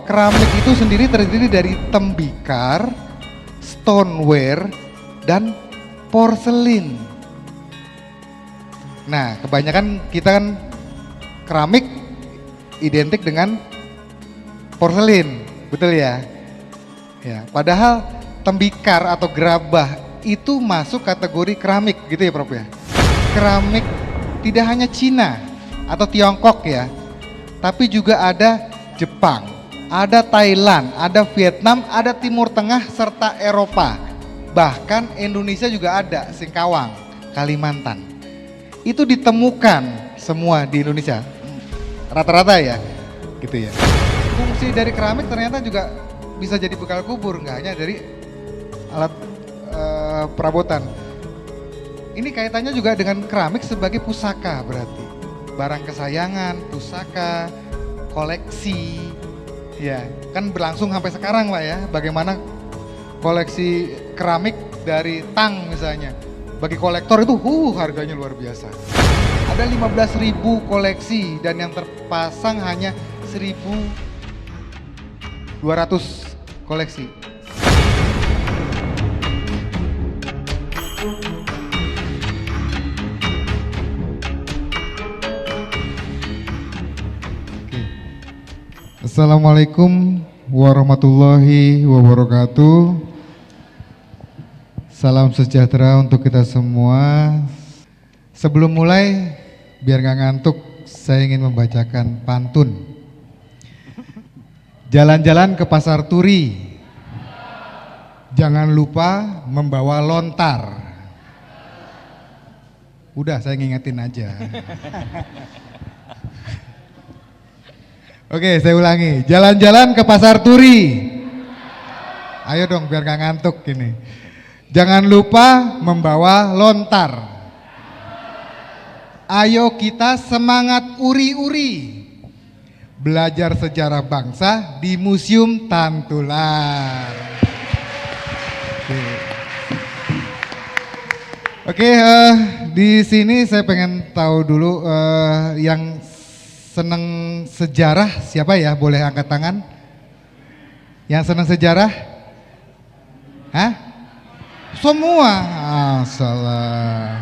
Keramik itu sendiri terdiri dari tembikar, stoneware, dan porselin. Nah, kebanyakan kita kan keramik identik dengan porselin, betul ya? Ya, padahal tembikar atau gerabah itu masuk kategori keramik gitu ya Prof ya. Keramik tidak hanya Cina atau Tiongkok ya, tapi juga ada Jepang, ada Thailand, ada Vietnam, ada Timur Tengah serta Eropa. Bahkan Indonesia juga ada, Singkawang, Kalimantan. Itu ditemukan semua di Indonesia. Rata-rata ya, gitu ya. Fungsi dari keramik ternyata juga bisa jadi bekal kubur, nggak hanya dari alat perabotan. Ini kaitannya juga dengan keramik sebagai pusaka berarti. Barang kesayangan, pusaka, koleksi. Ya, kan berlangsung sampai sekarang Pak ya. Bagaimana koleksi keramik dari Tang misalnya. Bagi kolektor itu harganya luar biasa. Ada 15.000 koleksi dan yang terpasang hanya 1.200 koleksi. Assalamualaikum warahmatullahi wabarakatuh. Salam sejahtera untuk kita semua. Sebelum mulai, biar gak ngantuk, saya ingin membacakan pantun. Jalan-jalan ke pasar turi, jangan lupa membawa lontar. Udah, saya ngingetin aja. Oke, saya ulangi. Jalan-jalan ke pasar turi. Ayo dong, biar gak ngantuk ini. Jangan lupa membawa lontar. Ayo kita semangat uri-uri. Belajar sejarah bangsa di Museum Tantular. Oke, di sini saya pengen tahu dulu yang seneng sejarah siapa ya? Boleh angkat tangan? Yang seneng sejarah? Hah? Semua? Salah.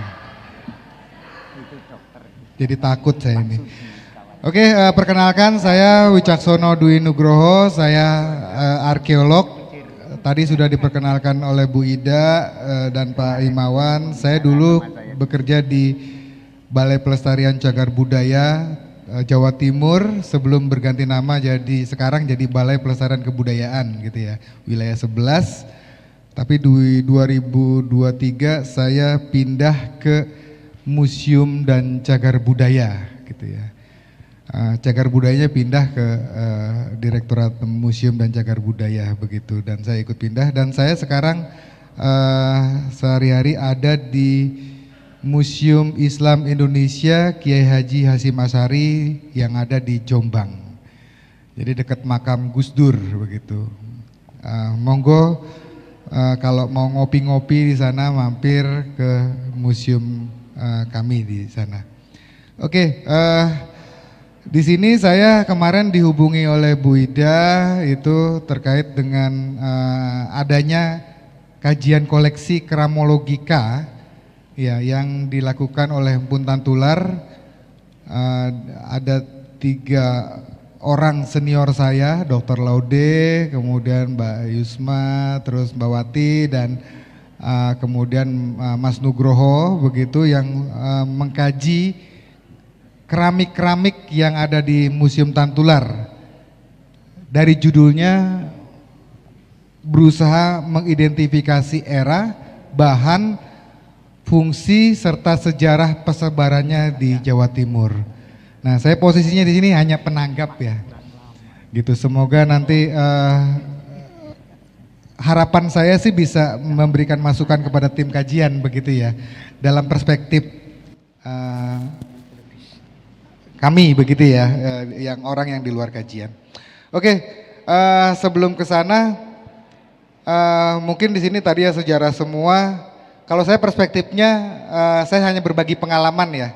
Jadi takut saya ini. Oke, perkenalkan saya Wicaksono Dwi Nugroho, saya arkeolog. Tadi sudah diperkenalkan oleh Bu Ida dan Pak Imawan. Saya dulu bekerja di Balai Pelestarian Cagar Budaya Jawa Timur sebelum berganti nama sekarang jadi Balai Pelestarian Kebudayaan gitu ya, wilayah 11. Tapi di 2023 saya pindah ke Museum dan Cagar Budaya gitu ya. Cagar Budayanya pindah ke Direktorat Museum dan Cagar Budaya begitu, dan saya ikut pindah dan saya sekarang sehari-hari ada di Museum Islam Indonesia Kiai Haji Hasyim Asy'ari yang ada di Jombang. Jadi dekat makam Gus Dur begitu. Monggo kalau mau ngopi-ngopi di sana mampir ke museum kami di sana. Oke, di sini saya kemarin dihubungi oleh Bu Ida itu terkait dengan adanya kajian koleksi kramologika ya yang dilakukan oleh Empun Tantular. Ada 3 orang senior saya, Dr. Laude, kemudian Mbak Yusma, terus Mbak Wati, dan kemudian Mas Nugroho begitu yang mengkaji keramik-keramik yang ada di Museum Tantular. Dari judulnya berusaha mengidentifikasi era, bahan, fungsi serta sejarah persebarannya di Jawa Timur. Nah, saya posisinya di sini hanya penanggap ya, gitu. Semoga nanti harapan saya sih bisa memberikan masukan kepada tim kajian begitu ya, dalam perspektif kami begitu ya, yang orang yang di luar kajian. Oke, sebelum ke sana, mungkin di sini tadi ya sejarah semua. Kalau saya perspektifnya, saya hanya berbagi pengalaman ya.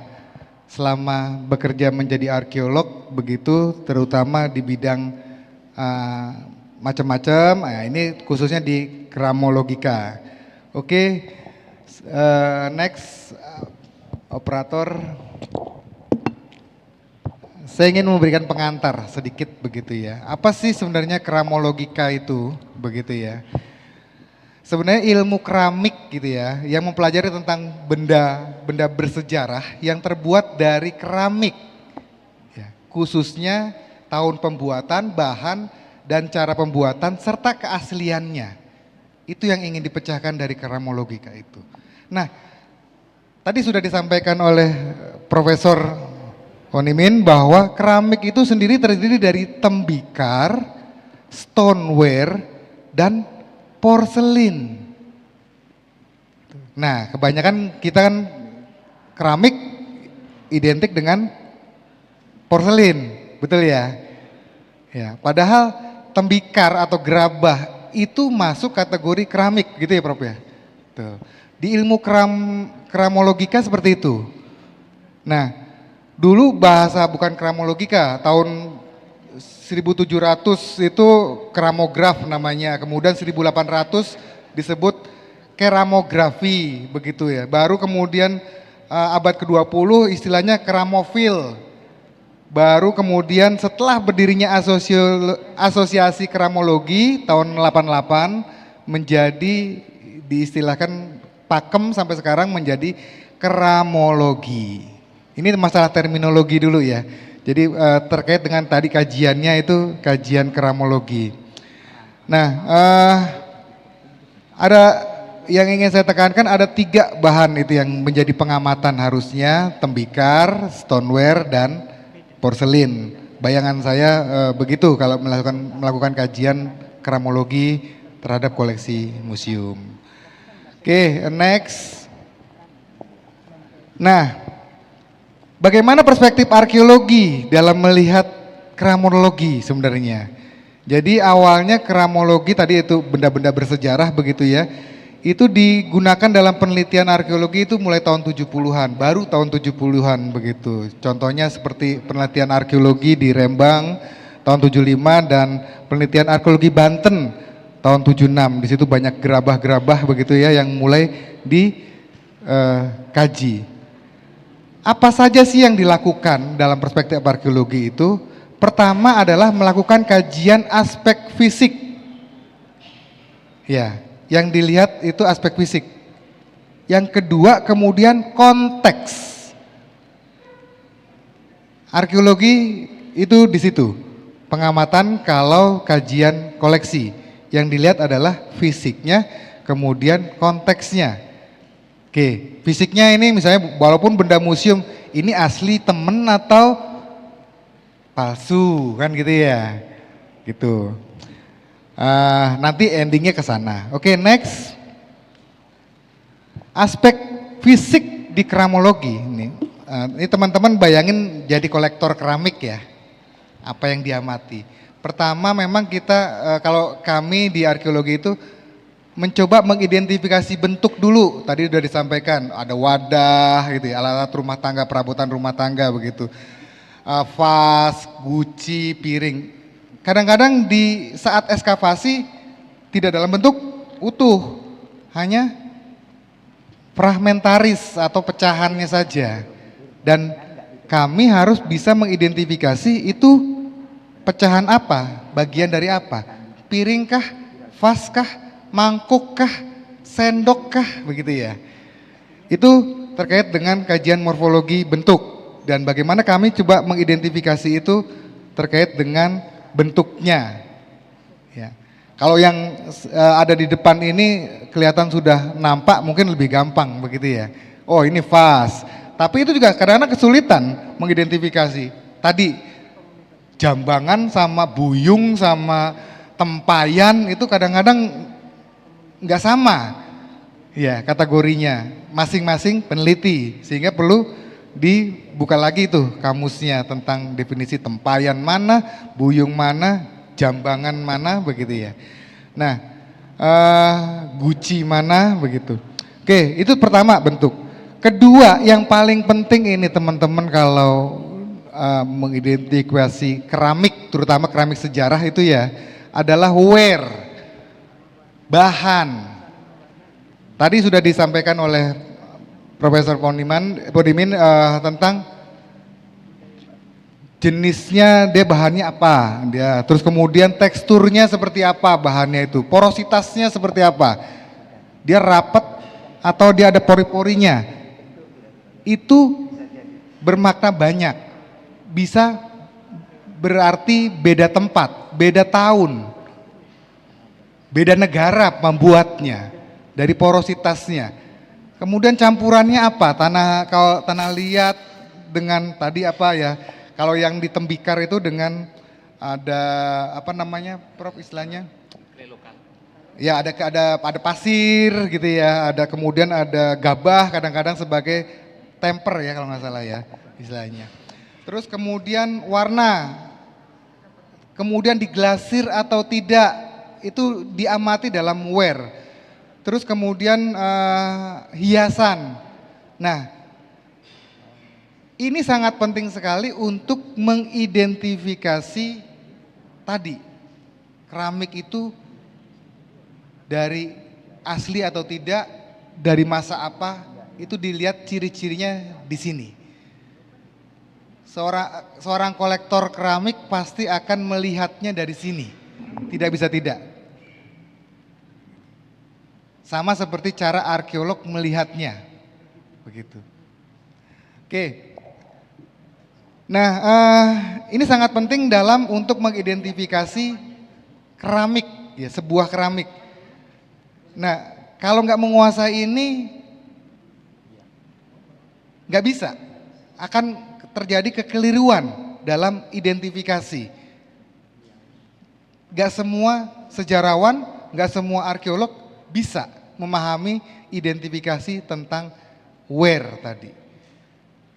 Selama bekerja menjadi arkeolog begitu, terutama di bidang uh, macam-macam. Nah, ini khususnya di kramologika. Oke, next operator. Saya ingin memberikan pengantar sedikit begitu ya. Apa sih sebenarnya kramologika itu begitu ya? Sebenarnya ilmu keramik gitu ya, yang mempelajari tentang benda bersejarah yang terbuat dari keramik. Ya, khususnya tahun pembuatan, bahan, dan cara pembuatan serta keasliannya. Itu yang ingin dipecahkan dari kramologika itu. Nah, tadi sudah disampaikan oleh Profesor Honimin bahwa keramik itu sendiri terdiri dari tembikar, stoneware, dan porselin. Nah, kebanyakan kita kan keramik identik dengan porselin, betul ya? Ya, padahal tembikar atau gerabah itu masuk kategori keramik gitu ya Prof ya. Tuh. Di ilmu kramologika seperti itu. Nah, dulu bahasa bukan kramologika, tahun 1700 itu kramograf namanya, kemudian 1800 disebut keramografi begitu ya. Baru kemudian abad ke-20 istilahnya kramofil. Baru kemudian setelah berdirinya asosiasi kramologi tahun 88 menjadi diistilahkan pakem sampai sekarang menjadi kramologi. Ini masalah terminologi dulu ya. Jadi terkait dengan tadi kajiannya itu kajian kramologi. Nah, ada yang ingin saya tekankan, ada 3 bahan itu yang menjadi pengamatan harusnya, tembikar, stoneware, dan porselin. Bayangan saya begitu kalau melakukan kajian kramologi terhadap koleksi museum. Oke, next. Nah, bagaimana perspektif arkeologi dalam melihat kramologi sebenarnya? Jadi awalnya kramologi tadi itu benda-benda bersejarah begitu ya. Itu digunakan dalam penelitian arkeologi itu mulai tahun 70-an, baru tahun 70-an begitu. Contohnya seperti penelitian arkeologi di Rembang tahun 75 dan penelitian arkeologi Banten tahun 76. Di situ banyak gerabah-gerabah begitu ya yang mulai dikaji. Apa saja sih yang dilakukan dalam perspektif arkeologi itu? Pertama adalah melakukan kajian aspek fisik. Ya, yang dilihat itu aspek fisik. Yang kedua kemudian konteks. Arkeologi itu di situ. Pengamatan kalau kajian koleksi. Yang dilihat adalah fisiknya, kemudian konteksnya. Oke, fisiknya ini misalnya walaupun benda museum ini asli temen atau palsu kan gitu ya, gitu. Nanti endingnya ke sana. Oke, next. Aspek fisik di kramologi ini teman-teman bayangin jadi kolektor keramik ya, apa yang diamati. Pertama memang kita kalau kami di arkeologi itu mencoba mengidentifikasi bentuk dulu. Tadi sudah disampaikan ada wadah gitu ya, alat-alat rumah tangga, perabotan rumah tangga begitu, vas, guci, piring. Kadang-kadang di saat ekskavasi tidak dalam bentuk utuh, hanya fragmentaris atau pecahannya saja. Dan kami harus bisa mengidentifikasi itu pecahan apa, bagian dari apa, piringkah, vaskah, mangkukkah, sendokkah, begitu ya. Itu terkait dengan kajian morfologi bentuk dan bagaimana kami coba mengidentifikasi itu terkait dengan bentuknya. Ya. Kalau yang ada di depan ini kelihatan sudah nampak mungkin lebih gampang begitu ya. Oh ini vas, tapi itu juga kadang-kadang kesulitan mengidentifikasi. Tadi jambangan sama buyung sama tempayan itu kadang-kadang nggak sama ya kategorinya, masing-masing peneliti, sehingga perlu dibuka lagi tuh kamusnya tentang definisi tempayan mana, buyung mana, jambangan mana begitu ya. Nah, guci mana begitu. Oke, itu pertama bentuk. Kedua yang paling penting ini teman-teman kalau mengidentifikasi keramik, terutama keramik sejarah itu ya, adalah ware, bahan. Tadi sudah disampaikan oleh Profesor Podimin tentang jenisnya, dia bahannya apa, terus kemudian teksturnya seperti apa bahannya itu, porositasnya seperti apa, dia rapat atau dia ada pori-porinya, itu bermakna banyak, bisa berarti beda tempat, beda tahun, beda negara membuatnya, dari porositasnya. Kemudian campurannya apa, kalau tanah liat dengan tadi apa ya, kalau yang di tembikar itu dengan ada apa namanya, Prof, istilahnya? Ya ada pasir gitu ya, ada kemudian ada gabah kadang-kadang sebagai temper ya kalau nggak salah ya istilahnya. Terus kemudian warna, kemudian diglasir atau tidak itu diamati dalam ware. Terus kemudian hiasan. Nah, ini sangat penting sekali untuk mengidentifikasi tadi keramik itu dari asli atau tidak, dari masa apa, itu dilihat ciri-cirinya di sini. Seorang kolektor keramik pasti akan melihatnya dari sini, tidak bisa tidak. Sama seperti cara arkeolog melihatnya, begitu. Oke. Nah, ini sangat penting dalam untuk mengidentifikasi keramik, ya sebuah keramik. Nah, kalau nggak menguasai ini, nggak bisa, akan terjadi kekeliruan dalam identifikasi. Nggak semua sejarawan, nggak semua arkeolog bisa memahami identifikasi tentang ware tadi.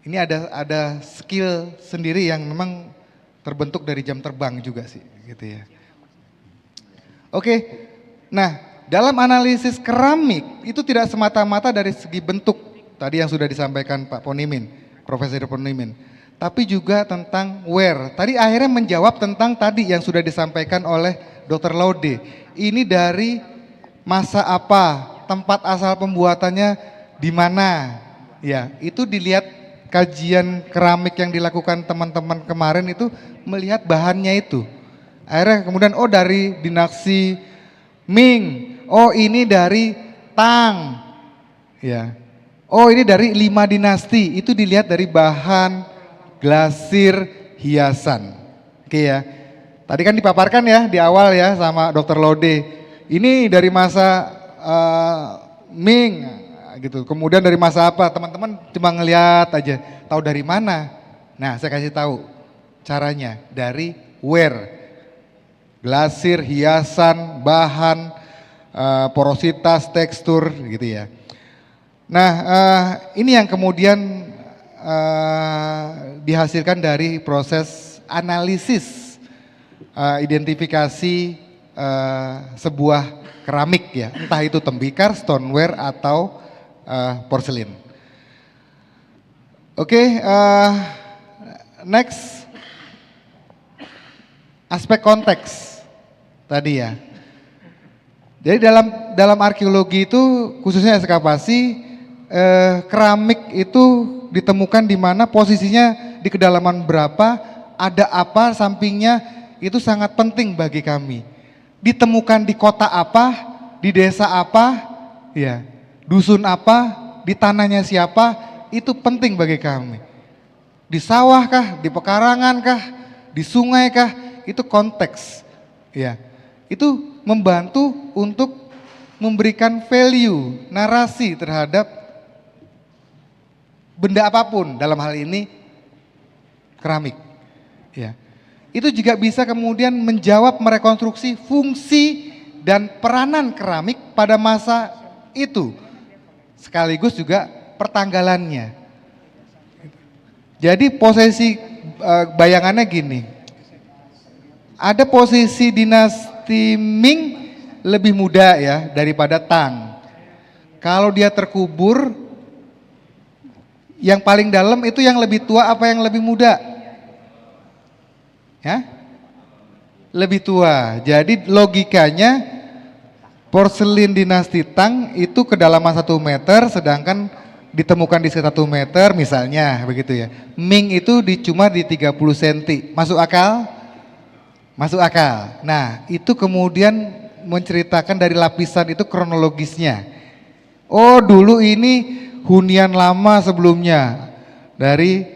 Ini ada skill sendiri yang memang terbentuk dari jam terbang juga sih, gitu ya. Oke, nah dalam analisis keramik itu tidak semata-mata dari segi bentuk tadi yang sudah disampaikan Pak Ponimin, Profesor Ponimin, tapi juga tentang ware. Tadi akhirnya menjawab tentang tadi yang sudah disampaikan oleh Dr. Laude. Ini dari masa apa, tempat asal pembuatannya di mana, ya itu dilihat kajian keramik yang dilakukan teman-teman kemarin itu melihat bahannya itu. Akhirnya kemudian dari dinasti Ming, ini dari Tang, ya. Ini dari 5 dinasti, itu dilihat dari bahan, glasir, hiasan. Oke ya. Tadi kan dipaparkan ya di awal ya sama Dr. Laude. Ini dari masa Ming, gitu. Kemudian dari masa apa? Teman-teman cuma ngelihat aja, tahu dari mana? Nah, saya kasih tahu caranya dari ware, glasir, hiasan, bahan, porositas, tekstur, gitu ya. Nah, ini yang kemudian dihasilkan dari proses analisis identifikasi sebuah keramik ya, entah itu tembikar, stoneware atau porselin. Oke, next aspek konteks tadi ya. Jadi dalam arkeologi itu khususnya ekskavasi, keramik itu ditemukan di mana, posisinya di kedalaman berapa, ada apa sampingnya, itu sangat penting bagi kami. Ditemukan di kota apa, di desa apa, ya, dusun apa, di tanahnya siapa, itu penting bagi kami. Di sawah kah, di pekarangan kah, di sungai kah, itu konteks, ya. Itu membantu untuk memberikan value, narasi terhadap benda apapun, dalam hal ini keramik. Ya. Itu juga bisa kemudian menjawab, merekonstruksi fungsi dan peranan keramik pada masa itu, sekaligus juga pertanggalannya. Jadi posisi bayangannya gini, ada posisi dinasti Ming lebih muda ya daripada Tang. Kalau dia terkubur, yang paling dalam itu yang lebih tua apa yang lebih muda? Ya? Lebih tua. Jadi logikanya porselin dinasti Tang itu kedalaman 1 meter, sedangkan ditemukan di 1 meter misalnya begitu ya. Ming itu cuma di 30 cm. Masuk akal? Masuk akal. Nah, itu kemudian menceritakan dari lapisan itu kronologisnya. Oh, dulu ini hunian lama sebelumnya dari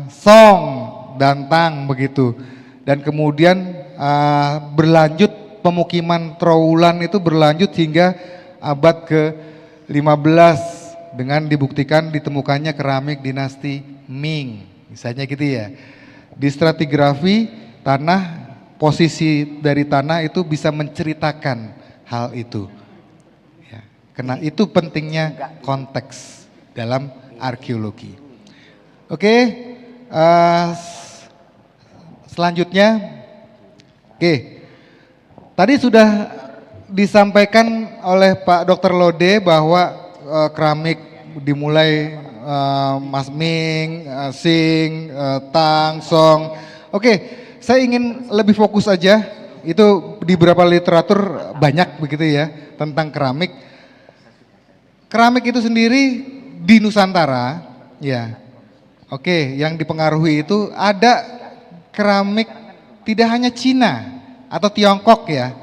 Song dan Tang begitu. Dan kemudian berlanjut pemukiman Trowulan itu berlanjut hingga abad ke-15 dengan dibuktikan ditemukannya keramik dinasti Ming. Misalnya gitu ya. Di stratigrafi tanah, posisi dari tanah itu bisa menceritakan hal itu. Ya, karena itu pentingnya konteks dalam arkeologi. Oke, selanjutnya, tadi sudah disampaikan oleh Pak Dr. Lode bahwa keramik dimulai Mas Ming, Sing, Tang, Song. Oke. Saya ingin lebih fokus aja, itu di beberapa literatur banyak begitu ya tentang keramik. Keramik itu sendiri di Nusantara, ya. Oke, yang dipengaruhi itu ada keramik tidak hanya Cina atau Tiongkok ya,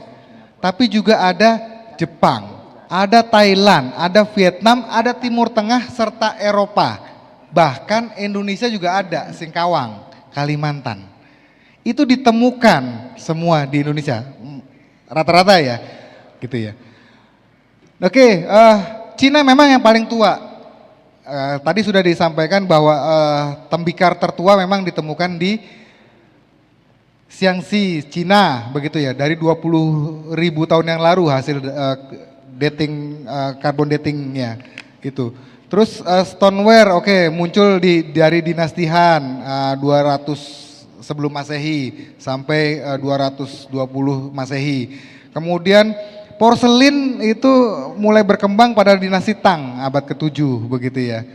tapi juga ada Jepang, ada Thailand, ada Vietnam, ada Timur Tengah serta Eropa. Bahkan Indonesia juga ada, Singkawang, Kalimantan. Itu ditemukan semua di Indonesia, rata-rata ya, gitu ya. Oke, Cina memang yang paling tua. Tadi sudah disampaikan bahwa tembikar tertua memang ditemukan di Xiangxi, Cina, begitu ya. Dari 20.000 tahun yang lalu hasil dating, carbon datingnya itu. Terus stoneware, oke, muncul dari dinasti Han, 200 sebelum Masehi sampai 220 Masehi. Kemudian porselin itu mulai berkembang pada dinasti Tang abad ke-7 begitu ya.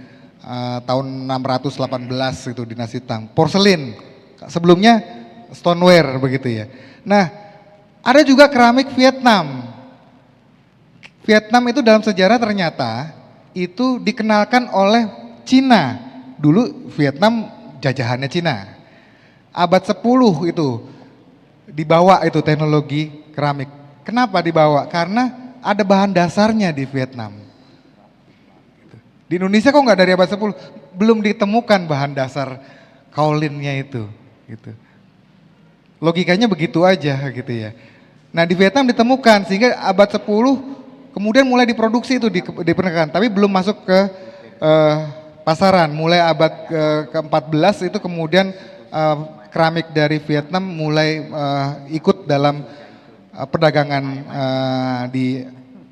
Tahun 618 itu dinasti Tang. Porselin. Sebelumnya stoneware begitu ya. Nah, ada juga keramik Vietnam. Vietnam itu dalam sejarah ternyata itu dikenalkan oleh Cina. Dulu Vietnam jajahannya Cina. Abad 10 itu dibawa itu teknologi keramik. Kenapa dibawa? Karena ada bahan dasarnya di Vietnam. Di Indonesia kok nggak dari abad 10? Belum ditemukan bahan dasar kaulinnya itu. Gitu. Logikanya begitu aja gitu ya. Nah di Vietnam ditemukan sehingga abad 10 kemudian mulai diproduksi itu diperkenalkan. Tapi belum masuk ke pasaran. Mulai abad ke-14 itu kemudian keramik dari Vietnam mulai ikut dalam perdagangan di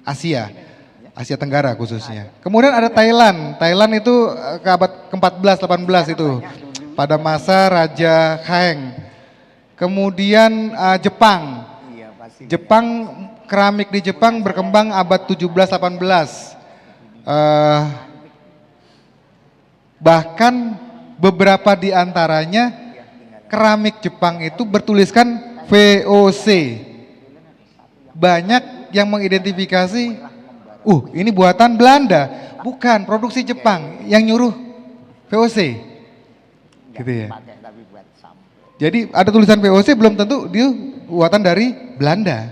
Asia Tenggara khususnya. Kemudian ada Thailand. Thailand itu ke abad ke-14, 18 itu pada masa Raja Khaeng. Kemudian Jepang. Keramik di Jepang berkembang abad 17, 18. Bahkan beberapa di antaranya keramik Jepang itu bertuliskan VOC. Banyak yang mengidentifikasi, ini buatan Belanda, bukan produksi Jepang, yang nyuruh VOC. Gitu ya. Jadi ada tulisan VOC belum tentu dia buatan dari Belanda,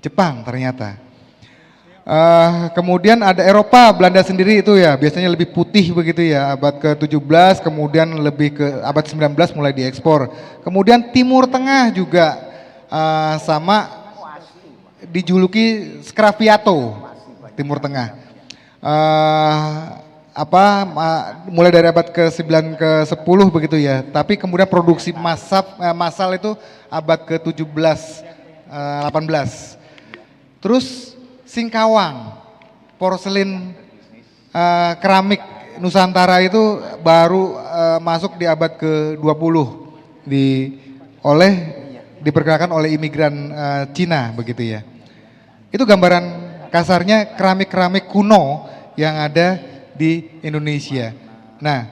Jepang ternyata. Kemudian ada Eropa, Belanda sendiri itu ya biasanya lebih putih begitu ya, abad ke-17 kemudian lebih ke abad 19 mulai diekspor. Kemudian Timur Tengah juga sama dijuluki Scraviato, Timur Tengah. Mulai dari abad ke-9 ke-10 begitu ya. Tapi kemudian produksi massal itu abad ke-17 18. Terus Singkawang, porselin keramik Nusantara itu baru masuk di abad ke-20 diperkenalkan oleh imigran Cina begitu ya. Itu gambaran kasarnya keramik-keramik kuno yang ada di Indonesia. Nah,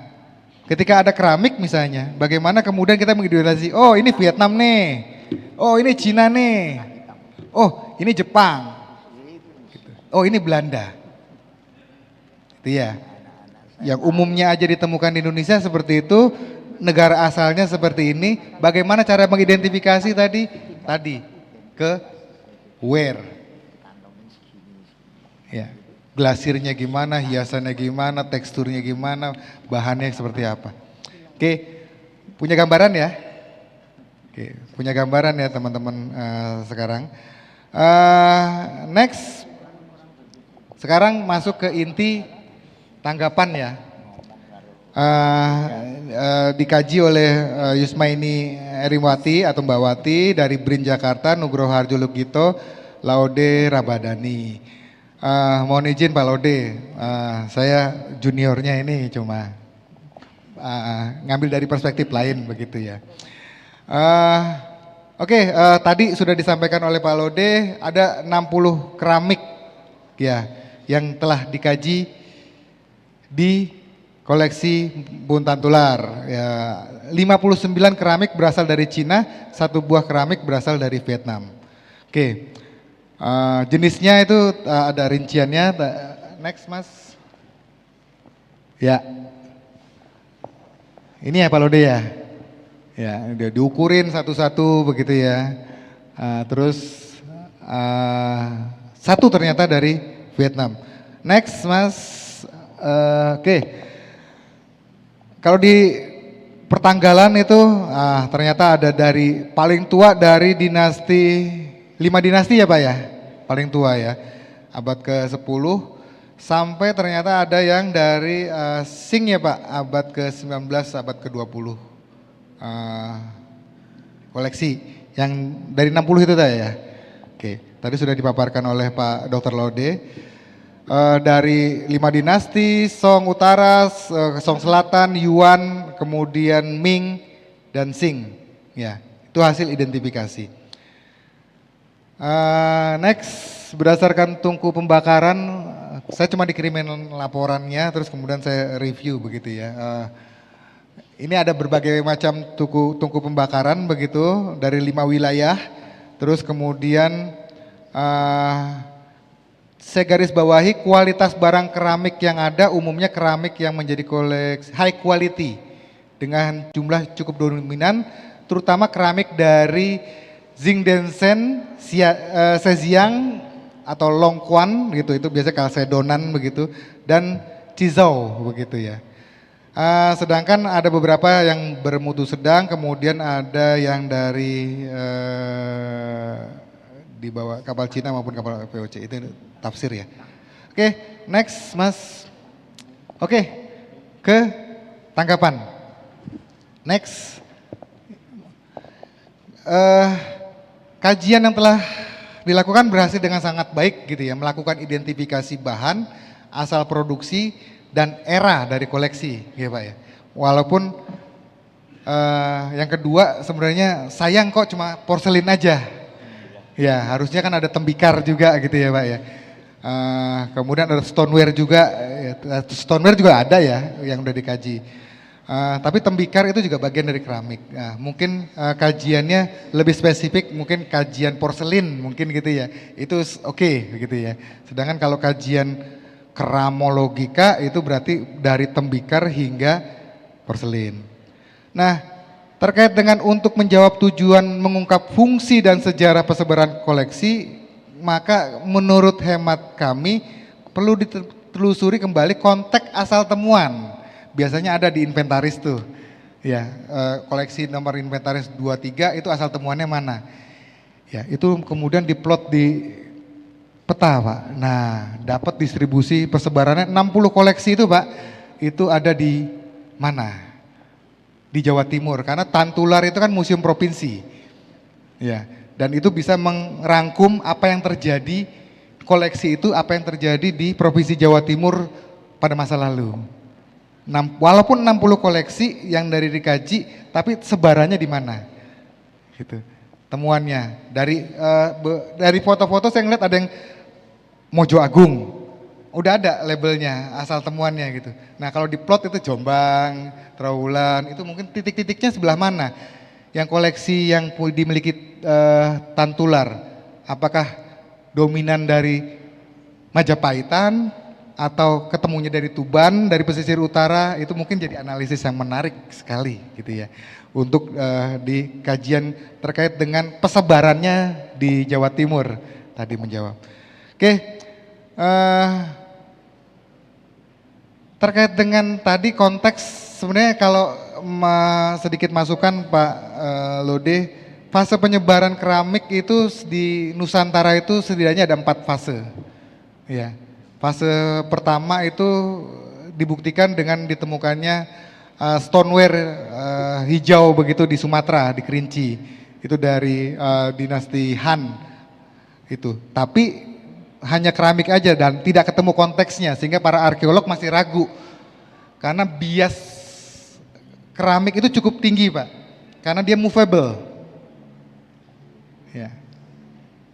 Ketika ada keramik misalnya, bagaimana kemudian kita mengidentifikasi, oh ini Vietnam nih, oh ini Cina nih, oh ini Jepang, oh ini Belanda. Itu ya. Yang umumnya aja ditemukan di Indonesia seperti itu, negara asalnya seperti ini, bagaimana cara mengidentifikasi tadi? Tadi ke where. Ya. Glasirnya gimana, hiasannya gimana, teksturnya gimana, bahannya seperti apa. Oke, punya gambaran ya? Oke, punya gambaran ya teman-teman sekarang. Next, sekarang masuk ke inti tanggapan ya. Dikaji oleh Yusmaini Erimwati atau Mbak Wati dari BRIN Jakarta, Nugroho Harjo Lugito, Laude Rabadani. Mohon izin Pak Laude, saya juniornya ini cuma ngambil dari perspektif lain begitu ya. Oke, tadi sudah disampaikan oleh Pak Laude ada 60 keramik ya yang telah dikaji di koleksi Buntan Tular. Ya, 59 keramik berasal dari Cina, 1 buah keramik berasal dari Vietnam. Oke. Jenisnya itu ada rinciannya. Next Mas. Ya. Ini ya Pak Lode ya. Ya, diukurin satu-satu begitu ya. Terus satu ternyata dari Vietnam. Next Mas. Oke. Kalau di pertanggalan itu ternyata ada dari paling tua dari dinasti 5 dinasti ya Pak ya, paling tua ya, abad ke-10 sampai ternyata ada yang dari Sing ya Pak, abad ke-19, abad ke-20 koleksi, yang dari 60 itu tadi ya. Oke, tadi sudah dipaparkan oleh Pak Dr. Laude, dari 5 dinasti, Song Utara, Song Selatan, Yuan, kemudian Ming, dan Sing, ya, itu hasil identifikasi. Next, berdasarkan tungku pembakaran, saya cuma dikirimin laporannya, terus kemudian saya review begitu ya. Ini ada berbagai macam tungku pembakaran begitu dari 5 wilayah, terus kemudian saya garis bawahi kualitas barang keramik yang ada, umumnya keramik yang menjadi koleksi high quality dengan jumlah cukup dominan, terutama keramik dari Jingdezhen, Zhejiang atau Longquan gitu, itu biasanya Kalsedonan begitu, dan Chizhou begitu ya. Sedangkan ada beberapa yang bermutu sedang, kemudian ada yang dari di bawah kapal Cina maupun kapal VOC, itu tafsir ya. Oke, next Mas. Oke, ke tanggapan. Next. Kajian yang telah dilakukan berhasil dengan sangat baik gitu ya, melakukan identifikasi bahan, asal produksi, dan era dari koleksi ya Pak ya. Walaupun yang kedua sebenarnya sayang kok cuma porselin aja. Ya harusnya kan ada tembikar juga gitu ya Pak ya. Kemudian ada stoneware juga, stoneware juga ada ya yang udah dikaji. Tapi tembikar itu juga bagian dari keramik. Mungkin kajiannya lebih spesifik, mungkin kajian porselin mungkin gitu ya. Itu oke begitu ya. Sedangkan kalau kajian keramologika itu berarti dari tembikar hingga porselin. Nah, terkait dengan untuk menjawab tujuan mengungkap fungsi dan sejarah persebaran koleksi, maka menurut hemat kami perlu ditelusuri kembali konteks asal temuan. Biasanya ada di inventaris tuh, ya koleksi nomor inventaris 23 itu asal temuannya mana? Ya itu kemudian diplot di peta Pak. Nah dapat distribusi persebarannya 60 koleksi itu Pak, itu ada di mana? Di Jawa Timur, karena Tantular itu kan museum provinsi, ya dan itu bisa merangkum apa yang terjadi koleksi itu, apa yang terjadi di provinsi Jawa Timur pada masa lalu. Walaupun 60 koleksi yang dari dikaji, tapi sebarannya di mana? Gitu. Temuannya dari foto-foto saya ngeliat ada yang Mojo Agung, udah ada labelnya, asal temuannya gitu. Nah kalau di plot itu Jombang, Trawulan, itu mungkin titik-titiknya sebelah mana? Yang koleksi yang dimiliki Tantular, apakah dominan dari Majapahitan atau ketemunya dari Tuban, dari pesisir utara, itu mungkin jadi analisis yang menarik sekali gitu ya. Untuk di kajian terkait dengan persebarannya di Jawa Timur tadi menjawab. Oke, terkait dengan tadi konteks sebenarnya kalau sedikit masukan Pak Lode, fase penyebaran keramik itu di Nusantara itu setidaknya ada 4 fase. Ya, fase pertama itu dibuktikan dengan ditemukannya stoneware hijau begitu di Sumatera, di Kerinci. Itu dari dinasti Han itu. Tapi hanya keramik aja dan tidak ketemu konteksnya sehingga para arkeolog masih ragu. Karena bias keramik itu cukup tinggi, Pak. Karena dia movable. Ya.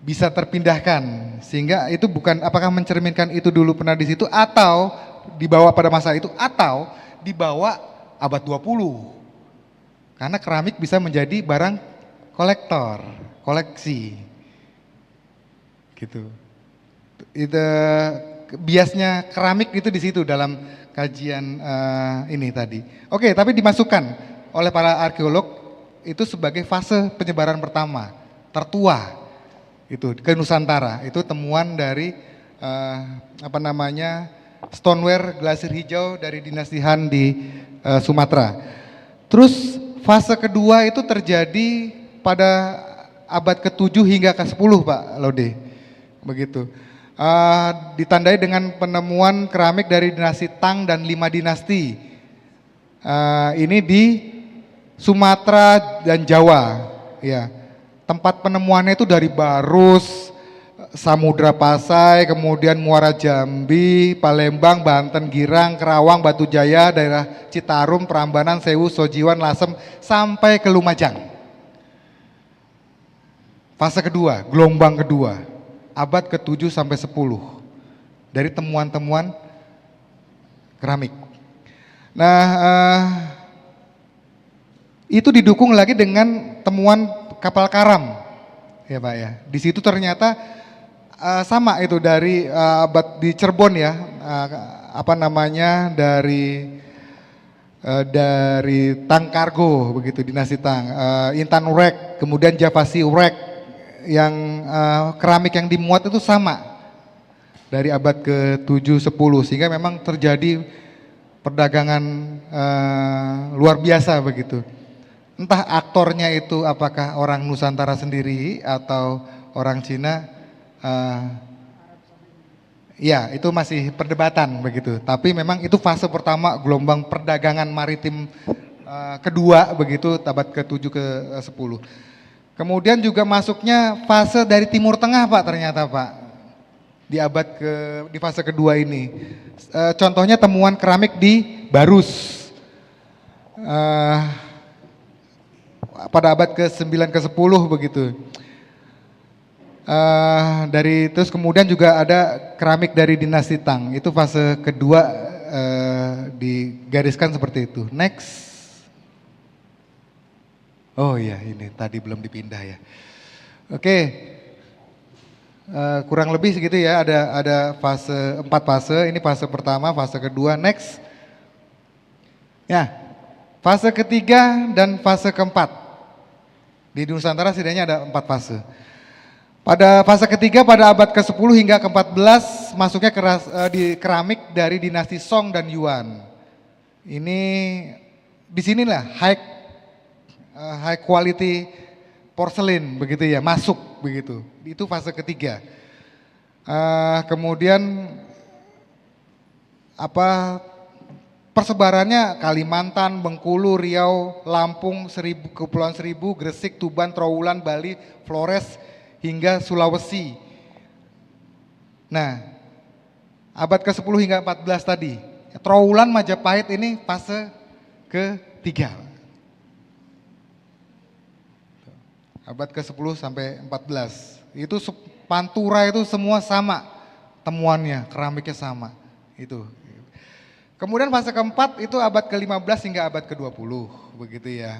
Bisa terpindahkan sehingga itu bukan apakah mencerminkan itu dulu pernah di situ atau dibawa pada masa itu atau dibawa abad 20. Karena keramik bisa menjadi barang kolektor, koleksi. Gitu. Itu biasnya keramik itu di situ dalam kajian ini tadi. Oke, tapi dimasukkan oleh para arkeolog itu sebagai fase penyebaran pertama, tertua itu ke Nusantara. Itu temuan dari stoneware glasir hijau dari dinasti Han di Sumatera. Terus fase kedua itu terjadi pada abad ke-7 hingga ke-10 Pak Lode. Begitu. Ditandai dengan penemuan keramik dari dinasti Tang dan 5 dinasti. Ini di Sumatera dan Jawa. Ya, tempat penemuannya itu dari Barus, Samudra Pasai, kemudian Muara Jambi, Palembang, Banten, Girang, Kerawang, Batu Jaya, daerah Citarum, Prambanan, Sewu, Sojiwan, Lasem, sampai ke Lumajang. Fase kedua, gelombang kedua, abad ke-7 sampai 10 dari temuan-temuan keramik. Nah, itu didukung lagi dengan temuan kapal karam, ya Pak ya. Di situ ternyata sama itu dari abad di Cirebon ya, dari Tang Kargo begitu, dinasti Tang, Intan Urek, kemudian Javasi Urek, yang keramik yang dimuat itu sama dari abad ke-7 10 sehingga memang terjadi perdagangan luar biasa begitu. Entah aktornya itu apakah orang Nusantara sendiri atau orang Cina, ya itu masih perdebatan begitu. Tapi memang itu fase pertama gelombang perdagangan maritim kedua begitu, abad ke-7 ke-10. Kemudian juga masuknya fase dari Timur Tengah Pak ternyata Pak, di fase kedua ini. Contohnya temuan keramik di Barus pada abad ke-9 ke-10 begitu. Terus kemudian juga ada keramik dari dinasti Tang, itu fase kedua digariskan seperti itu. Next. Oh iya ini tadi belum dipindah ya. Oke. Kurang lebih segitu ya, ada 4 fase, ini fase pertama, fase kedua, next. Ya, fase ketiga dan fase keempat. Di Nusantara setidaknya ada 4 fase. Pada fase ketiga pada abad ke-10 hingga ke-14 masuknya di keramik dari dinasti Song dan Yuan. Ini disinilah high quality porcelain begitu ya, masuk begitu. Itu fase ketiga. Kemudian persebarannya Kalimantan, Bengkulu, Riau, Lampung, Kepulauan Seribu, Gresik, Tuban, Trowulan, Bali, Flores hingga Sulawesi. Nah, abad ke-10 hingga 14 tadi. Trowulan, Majapahit ini fase ketiga. Abad ke-10 sampai 14. Itu Pantura itu semua sama temuannya, keramiknya sama. Itu. Kemudian fase keempat itu abad ke-15 hingga abad ke-20, begitu ya.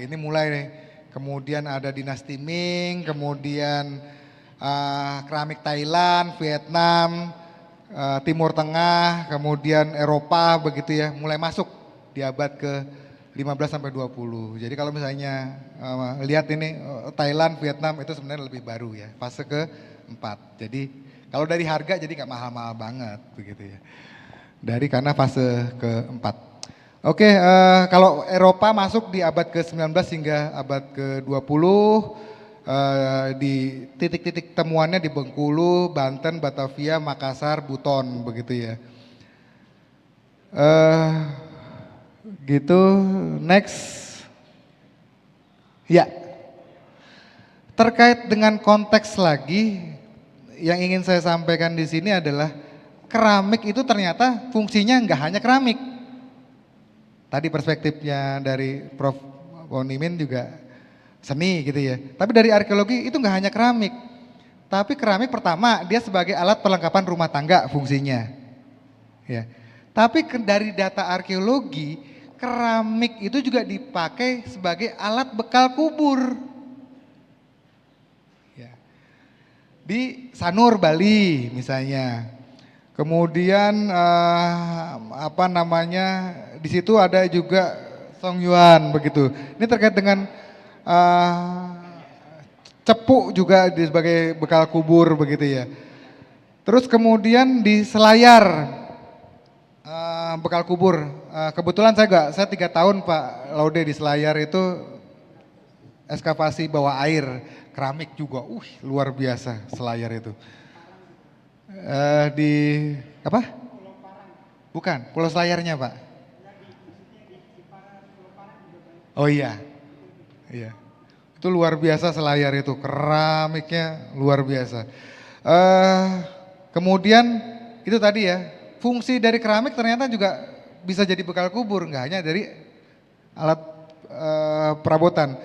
Ini mulai nih. Kemudian ada dinasti Ming, kemudian keramik Thailand, Vietnam, Timur Tengah, kemudian Eropa, begitu ya, mulai masuk di abad ke-15 sampai 20. Jadi kalau misalnya lihat ini Thailand, Vietnam itu sebenarnya lebih baru ya, fase keempat. Jadi kalau dari harga jadi nggak mahal-mahal banget, begitu ya. Karena fase keempat. Oke, kalau Eropa masuk di abad ke-19 hingga abad ke-20, di titik-titik temuannya di Bengkulu, Banten, Batavia, Makassar, Buton, begitu ya. Gitu, next. Ya, terkait dengan konteks lagi, yang ingin saya sampaikan di sini adalah keramik itu ternyata fungsinya nggak hanya keramik. Tadi perspektifnya dari Prof. Bonimin juga seni gitu ya. Tapi dari arkeologi itu nggak hanya keramik. Tapi keramik pertama dia sebagai alat perlengkapan rumah tangga fungsinya. Ya. Tapi dari data arkeologi, keramik itu juga dipakai sebagai alat bekal kubur. Ya. Di Sanur, Bali misalnya. Kemudian di situ ada juga Songyuan begitu. Ini terkait dengan cepu juga sebagai bekal kubur begitu ya. Terus kemudian di Selayar bekal kubur. Kebetulan saya 3 tahun Pak Laude di Selayar itu ekskavasi bawah air keramik juga. Luar biasa Selayar itu. Di apa? Bukan, Pulau Selayarnya Pak. Oh iya, iya. Itu luar biasa Selayar itu, keramiknya luar biasa. Kemudian itu tadi ya, fungsi dari keramik ternyata juga bisa jadi bekal kubur, nggak hanya dari alat perabotan.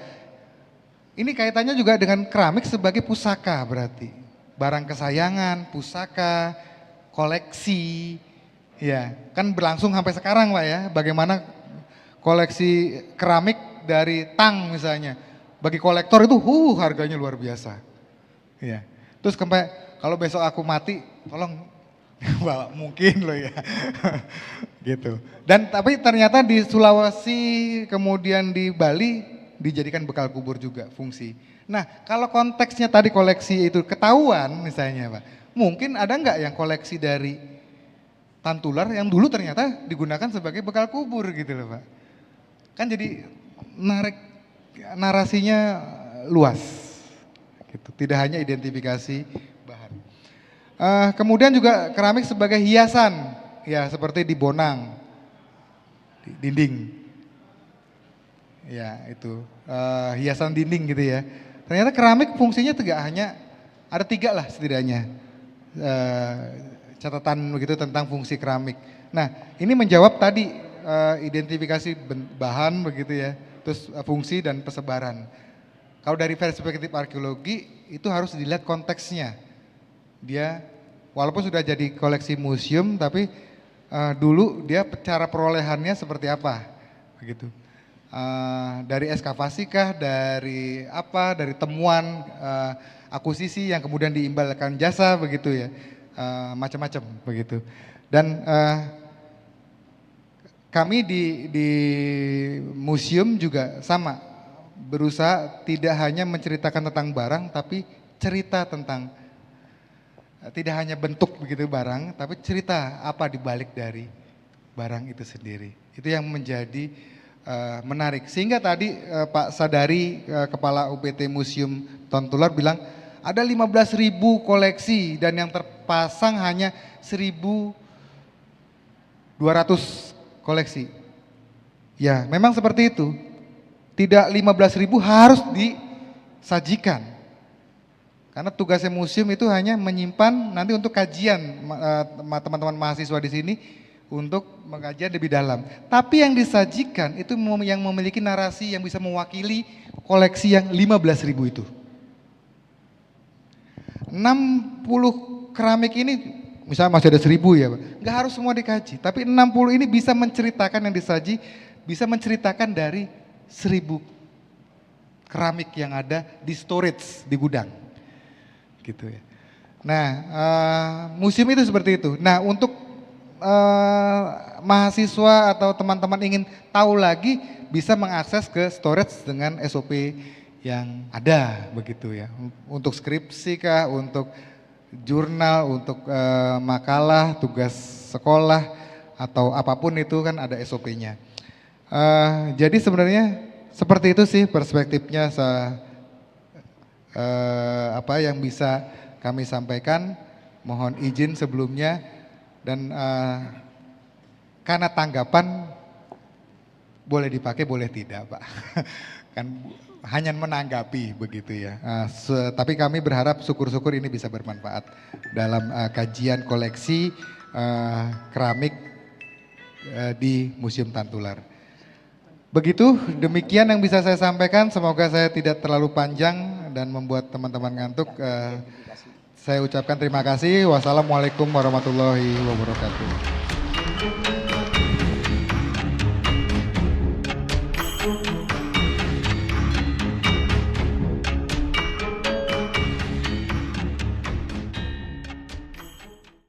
Ini kaitannya juga dengan keramik sebagai pusaka berarti. Barang kesayangan, pusaka, koleksi, ya kan berlangsung sampai sekarang Pak ya. Bagaimana koleksi keramik dari Tang misalnya, bagi kolektor itu harganya luar biasa. Ya. Terus kalau besok aku mati, tolong bawa mungkin loh ya, gitu. Dan tapi ternyata di Sulawesi kemudian di Bali dijadikan bekal kubur juga fungsi. Nah, kalau konteksnya tadi koleksi itu ketahuan misalnya Pak, mungkin ada nggak yang koleksi dari Tantular yang dulu ternyata digunakan sebagai bekal kubur gitu loh Pak. Kan jadi narasinya luas, gitu. Tidak hanya identifikasi bahan. Kemudian juga keramik sebagai hiasan, ya seperti di Bonang, di dinding. Ya itu, hiasan dinding gitu ya. Ternyata keramik fungsinya tidak hanya, ada 3 lah setidaknya catatan begitu tentang fungsi keramik. Nah ini menjawab tadi identifikasi bahan begitu ya, terus fungsi dan persebaran. Kalau dari perspektif arkeologi itu harus dilihat konteksnya. Dia walaupun sudah jadi koleksi museum tapi dulu dia cara perolehannya seperti apa begitu. Dari ekskavasi kah, dari apa, dari temuan akuisisi yang kemudian diimbalkan jasa begitu ya, macam-macam begitu. Dan kami di museum juga sama, berusaha tidak hanya menceritakan tentang barang, tapi cerita tentang tidak hanya bentuk begitu barang, tapi cerita apa dibalik dari barang itu sendiri. Itu yang menjadi menarik. Sehingga tadi Pak Sadari, Kepala UPT Museum Tantular bilang ada 15.000 koleksi dan yang terpasang hanya 1.200 koleksi. Ya memang seperti itu. Tidak 15.000 harus disajikan. Karena tugasnya museum itu hanya menyimpan nanti untuk kajian teman-teman mahasiswa di sini untuk mengkaji lebih dalam. Tapi yang disajikan itu yang memiliki narasi yang bisa mewakili koleksi yang 15.000 itu. 60 keramik ini misalnya masih ada 1.000 ya Pak, nggak harus semua dikaji, tapi 60 ini bisa menceritakan yang disaji, bisa menceritakan dari 1.000 keramik yang ada di storage, di gudang. Gitu ya. Nah, museum itu seperti itu. Nah, untuk mahasiswa atau teman-teman ingin tahu lagi, bisa mengakses ke storage dengan SOP yang ada begitu ya. Untuk skripsi kah, untuk jurnal, untuk makalah, tugas sekolah atau apapun itu kan ada SOP-nya. Jadi sebenarnya seperti itu sih perspektifnya apa yang bisa kami sampaikan. Mohon izin sebelumnya dan karena tanggapan boleh dipakai boleh tidak Pak. Kan hanya menanggapi begitu ya. Tapi kami berharap syukur-syukur ini bisa bermanfaat dalam kajian koleksi keramik di Museum Tantular. Begitu, demikian yang bisa saya sampaikan. Semoga saya tidak terlalu panjang dan membuat teman-teman ngantuk. Saya ucapkan terima kasih. Wassalamualaikum warahmatullahi wabarakatuh.